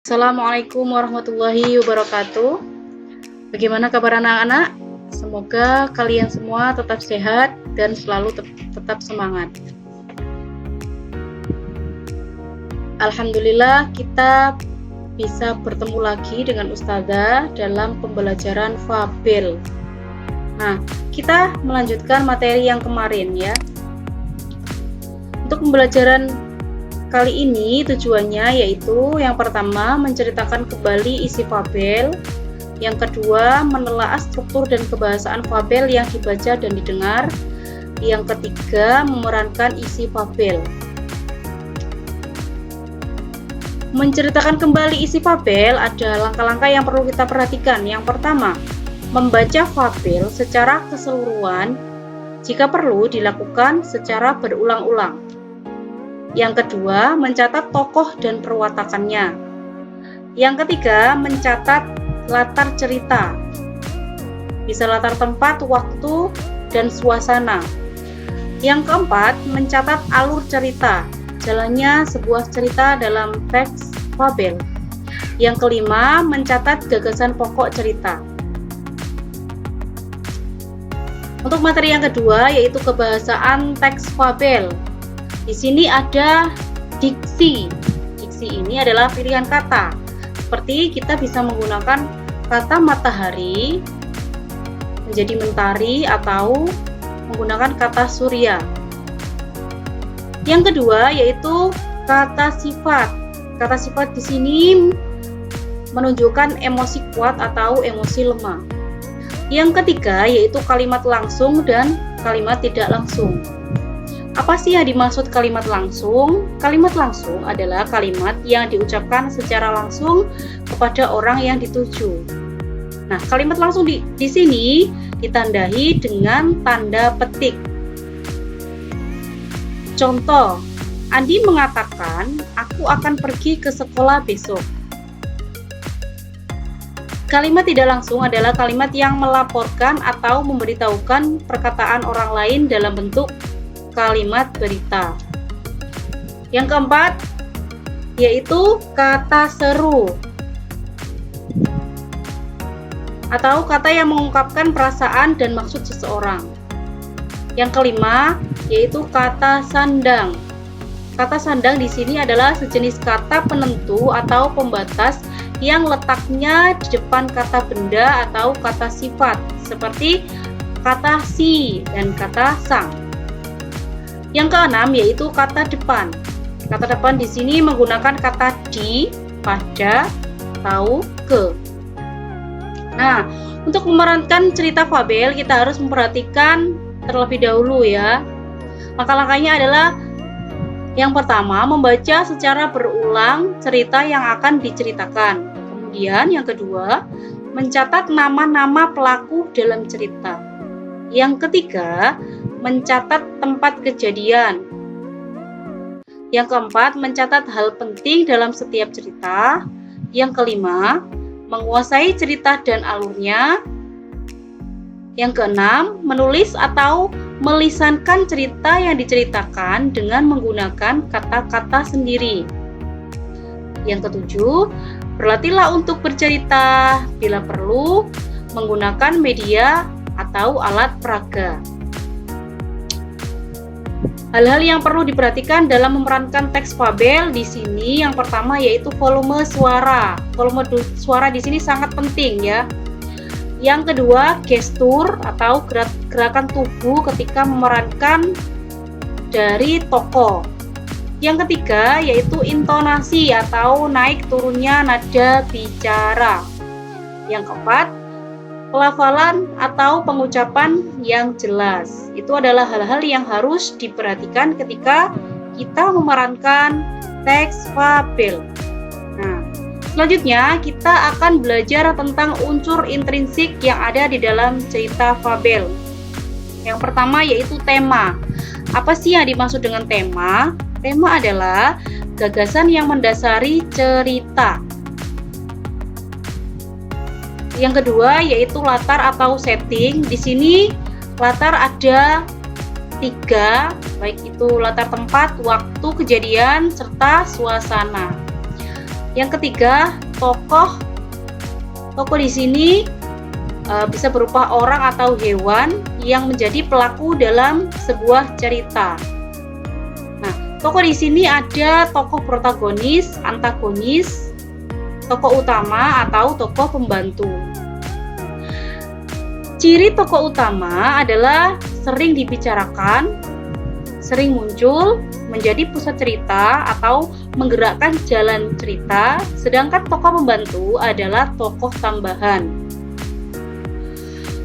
Assalamualaikum warahmatullahi wabarakatuh. Bagaimana kabar anak-anak? Semoga kalian semua tetap sehat dan selalu tetap semangat. Alhamdulillah kita bisa bertemu lagi dengan Ustazah dalam pembelajaran fabel. Nah, kita melanjutkan materi yang kemarin ya. Untuk pembelajaran kali ini tujuannya yaitu yang pertama menceritakan kembali isi fabel, yang kedua menelaah struktur dan kebahasaan fabel yang dibaca dan didengar, yang ketiga memerankan isi fabel. Menceritakan kembali isi fabel ada langkah-langkah yang perlu kita perhatikan. Yang pertama, membaca fabel secara keseluruhan jika perlu dilakukan secara berulang-ulang. Yang kedua, mencatat tokoh dan perwatakannya. Yang ketiga, mencatat latar cerita. Bisa latar tempat, waktu, dan suasana. Yang keempat, mencatat alur cerita. Jalannya sebuah cerita dalam teks fabel. Yang kelima, mencatat gagasan pokok cerita. Untuk materi yang kedua, yaitu kebahasaan teks fabel. Di sini ada diksi. Diksi ini adalah pilihan kata. Seperti kita bisa menggunakan kata matahari menjadi mentari atau menggunakan kata surya. Yang kedua yaitu kata sifat. Kata sifat di sini menunjukkan emosi kuat atau emosi lemah. Yang ketiga yaitu kalimat langsung dan kalimat tidak langsung. Apa sih yang dimaksud kalimat langsung? Kalimat langsung adalah kalimat yang diucapkan secara langsung kepada orang yang dituju. Nah, kalimat langsung di sini ditandai dengan tanda petik. Contoh, Andi mengatakan, "Aku akan pergi ke sekolah besok." Kalimat tidak langsung adalah kalimat yang melaporkan atau memberitahukan perkataan orang lain dalam bentuk kalimat berita. Yang keempat yaitu kata seru atau kata yang mengungkapkan perasaan dan maksud seseorang. Yang kelima yaitu kata sandang. Kata sandang di sini adalah sejenis kata penentu atau pembatas yang letaknya di depan kata benda atau kata sifat seperti kata si dan kata sang. Yang keenam yaitu kata depan. Kata depan di sini menggunakan kata di, pada, tahu, ke. Nah, untuk memerankan cerita fabel kita harus memperhatikan terlebih dahulu ya. Langkah-langkahnya adalah yang pertama membaca secara berulang cerita yang akan diceritakan. Kemudian yang kedua mencatat nama-nama pelaku dalam cerita. Yang ketiga mencatat tempat kejadian. Yang keempat, mencatat hal penting dalam setiap cerita. Yang kelima, menguasai cerita dan alurnya. Yang keenam, menulis atau melisankan cerita yang diceritakan dengan menggunakan kata-kata sendiri. Yang ketujuh, berlatihlah untuk bercerita bila perlu menggunakan media atau alat peraga. Hal-hal yang perlu diperhatikan dalam memerankan teks fabel di sini yang pertama yaitu volume suara. Volume suara di sini sangat penting ya. Yang kedua, gestur atau gerakan tubuh ketika memerankan dari tokoh. Yang ketiga yaitu intonasi atau naik turunnya nada bicara. Yang keempat, pelafalan atau pengucapan yang jelas. Itu adalah hal-hal yang harus diperhatikan ketika kita memerankan teks fabel. Nah, selanjutnya kita akan belajar tentang unsur intrinsik yang ada di dalam cerita fabel. Yang pertama yaitu tema. Apa sih yang dimaksud dengan tema? Tema adalah gagasan yang mendasari cerita. Yang kedua yaitu latar atau setting. Di sini latar ada 3, baik itu latar tempat, waktu kejadian, serta suasana. Yang ketiga, tokoh. Tokoh di sini bisa berupa orang atau hewan yang menjadi pelaku dalam sebuah cerita. Nah, tokoh di sini ada tokoh protagonis, antagonis, tokoh utama atau tokoh pembantu. Ciri tokoh utama adalah sering dibicarakan, sering muncul, menjadi pusat cerita atau menggerakkan jalan cerita, sedangkan tokoh pembantu adalah tokoh tambahan.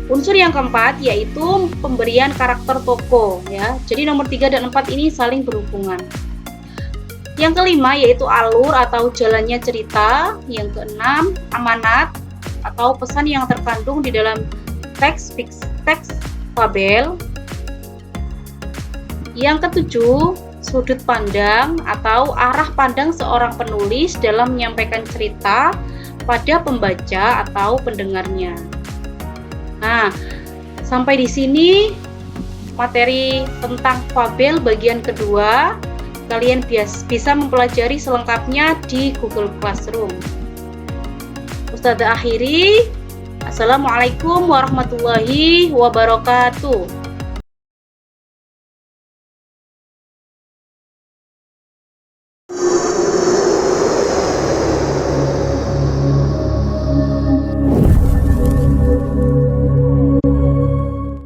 Unsur yang keempat yaitu pemberian karakter tokoh ya. Jadi nomor 3 dan 4 ini saling berhubungan. Yang kelima yaitu alur atau jalannya cerita. Yang keenam, amanat atau pesan yang terkandung di dalam teks fabel. Yang ketujuh, sudut pandang atau arah pandang seorang penulis dalam menyampaikan cerita pada pembaca atau pendengarnya. Nah, sampai di sini materi tentang fabel bagian kedua. Kalian bisa mempelajari selengkapnya di Google Classroom. Ustazah akhiri. Assalamualaikum warahmatullahi wabarakatuh.